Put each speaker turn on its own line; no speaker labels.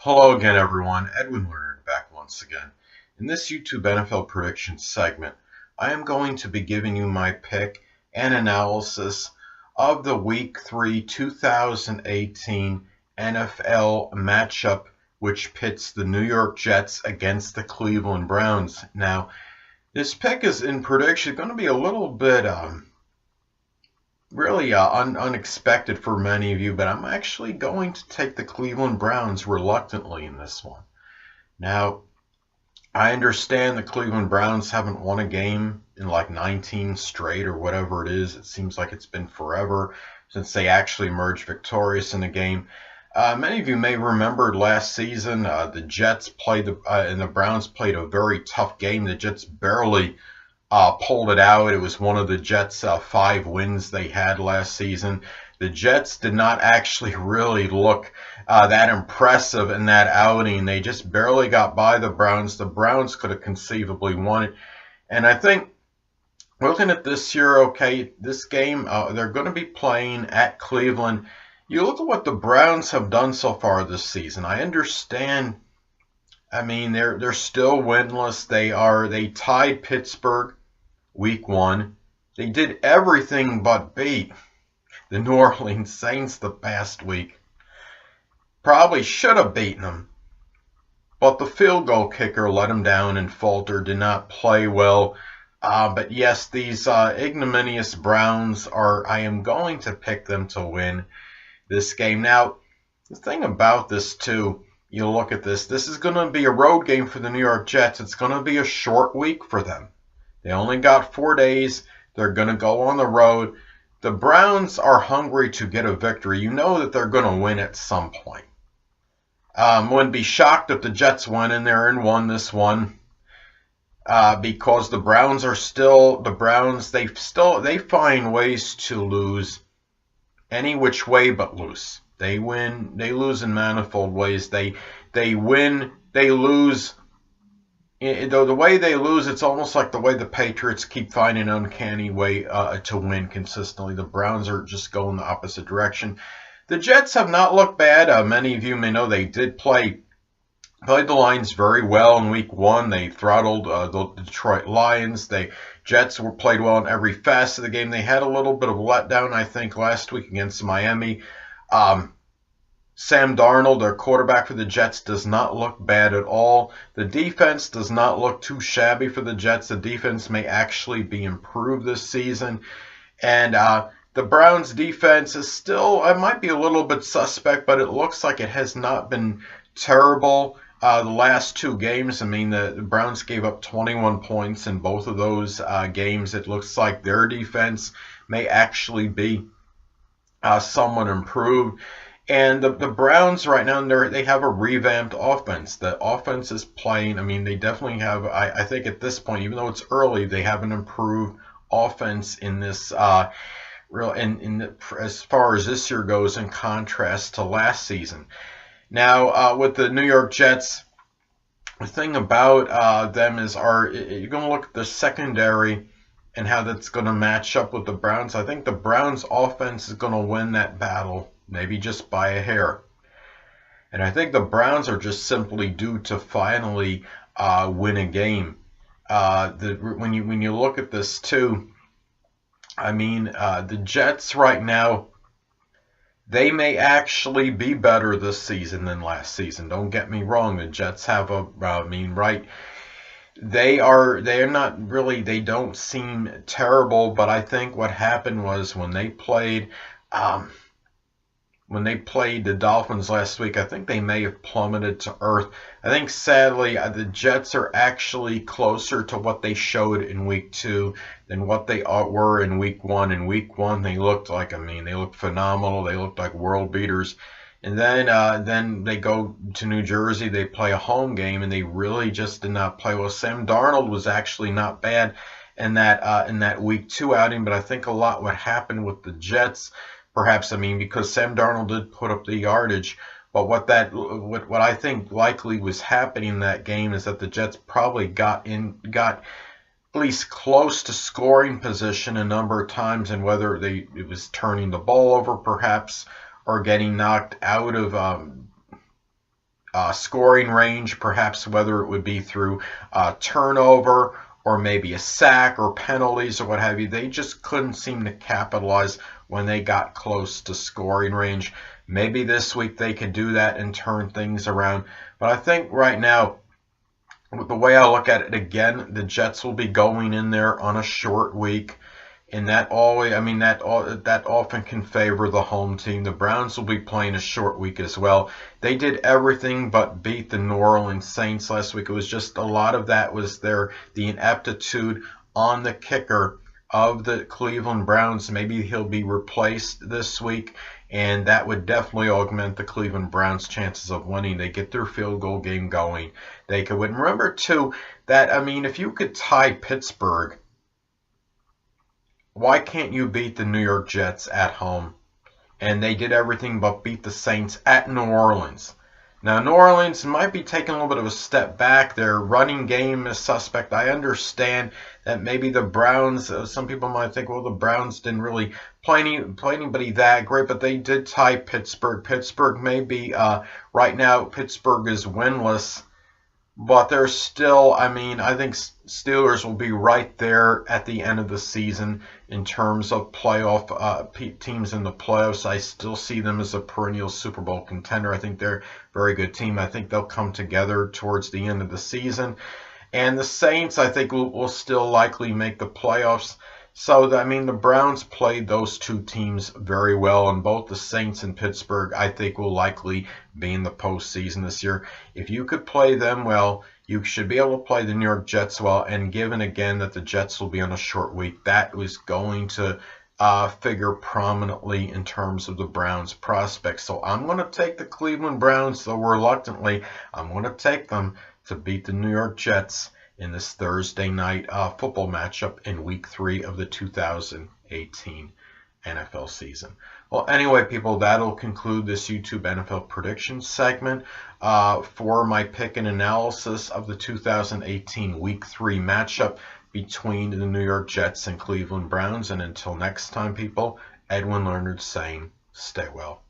Hello again, everyone. Edwin Learnard back once again. In this YouTube NFL prediction segment, I am going to be giving you my pick and analysis of the Week 3 2018 NFL matchup, which pits the New York Jets against the Cleveland Browns. Now, this pick is in prediction going to be a little bit really unexpected for many of you, but I'm actually going to take the Cleveland Browns reluctantly in this one. Now, I understand the Cleveland Browns haven't won a game in like 19 straight or whatever it is. It seems like it's been forever since they actually emerged victorious in the game. Many of you may remember last season the Jets played and the Browns played a very tough game. The Jets barely pulled it out. It was one of the Jets' 5 wins they had last season. The Jets did not actually really look that impressive in that outing. They just barely got by the Browns. The Browns could have conceivably won it. And I think looking at this year, okay, this game, they're going to be playing at Cleveland. You look at what the Browns have done so far this season. I understand. I mean, they're still winless. They tied Pittsburgh Week 1. They did everything but beat the New Orleans Saints the past week. Probably should have beaten them. But the field goal kicker let them down and faltered, did not play well. But yes, these ignominious Browns I am going to pick them to win this game. Now, the thing about this too, you look at this is going to be a road game for the New York Jets. It's going to be a short week for them. They only got 4 days. They're going to go on the road. The Browns are hungry to get a victory. You know that they're going to win at some point. Wouldn't be shocked if the Jets went in there and won this one, because the Browns are still the Browns. They find ways to lose any which way but lose. They win, they lose in manifold ways. They win, they lose. The way they lose, it's almost like the way the Patriots keep finding an uncanny way to win consistently. The Browns are just going the opposite direction. The Jets have not looked bad. Many of you may know they did played the Lions very well in Week 1. They throttled the Detroit Lions. Jets played well in every facet of the game. They had a little bit of letdown, I think, last week against Miami. Sam Darnold, their quarterback for the Jets, does not look bad at all. The defense does not look too shabby for the Jets. The defense may actually be improved this season. And the Browns' defense is still, it might be a little bit suspect, but it looks like it has not been terrible the last 2 games. I mean, the Browns gave up 21 points in both of those games. It looks like their defense may actually be somewhat improved. And the Browns right now, they have a revamped offense. The offense is playing. I mean, they definitely have, I think at this point, even though it's early, they have an improved offense in this as far as this year goes, in contrast to last season. Now, with the New York Jets, the thing about them is you're going to look at the secondary and how that's going to match up with the Browns. I think the Browns offense is going to win that battle, maybe just by a hair. And I think the Browns are just simply due to finally win a game. When you look at this too, I mean, the Jets right now, they may actually be better this season than last season. Don't get me wrong. The Jets have they're not really, they don't seem terrible, but I think what happened was when they played the Dolphins last week, I think they may have plummeted to earth. I think sadly the Jets are actually closer to what they showed in Week 2 than what they were in Week 1. In Week 1 they looked they looked phenomenal. They looked like world beaters. And then they go to New Jersey. They play a home game, and they really just did not play well. Sam Darnold was actually not bad in that Week 2 outing, but I think a lot what happened with the Jets, perhaps, I mean, because Sam Darnold did put up the yardage, but what I think likely was happening in that game is that the Jets probably got at least close to scoring position a number of times, and whether it was turning the ball over perhaps, or getting knocked out of scoring range, perhaps whether it would be through turnover or maybe a sack or penalties or what have you. They just couldn't seem to capitalize when they got close to scoring range. Maybe this week they could do that and turn things around. But I think right now, the way I look at it, again, the Jets will be going in there on a short week. And that always, I mean, that often can favor the home team. The Browns will be playing a short week as well. They did everything but beat the New Orleans Saints last week. It was just a lot of that was the ineptitude on the kicker of the Cleveland Browns. Maybe he'll be replaced this week, and that would definitely augment the Cleveland Browns' chances of winning. They get their field goal game going. They could win. Remember, too, that, I mean, if you could tie Pittsburgh, why can't you beat the New York Jets at home? And they did everything but beat the Saints at New Orleans. Now, New Orleans might be taking a little bit of a step back. Their running game is suspect. I understand that maybe the Browns, some people might think, well, the Browns didn't really play anybody that great, but they did tie Pittsburgh. Pittsburgh may be, right now, Pittsburgh is winless. But they're still, I mean, I think Steelers will be right there at the end of the season in terms of playoff teams in the playoffs. I still see them as a perennial Super Bowl contender. I think they're a very good team. I think they'll come together towards the end of the season. And the Saints, I think, will still likely make the playoffs. So, I mean, the Browns played those two teams very well, and both the Saints and Pittsburgh, I think, will likely be in the postseason this year. If you could play them well, you should be able to play the New York Jets well, and given, again, that the Jets will be on a short week, that was going to figure prominently in terms of the Browns' prospects. So I'm going to take the Cleveland Browns, though reluctantly. I'm going to take them to beat the New York Jets in this Thursday night football matchup in Week 3 of the 2018 NFL season. Well, anyway, people, that'll conclude this YouTube NFL predictions segment for my pick and analysis of the 2018 Week 3 matchup between the New York Jets and Cleveland Browns. And until next time, people, Edwin Learnard saying, stay well.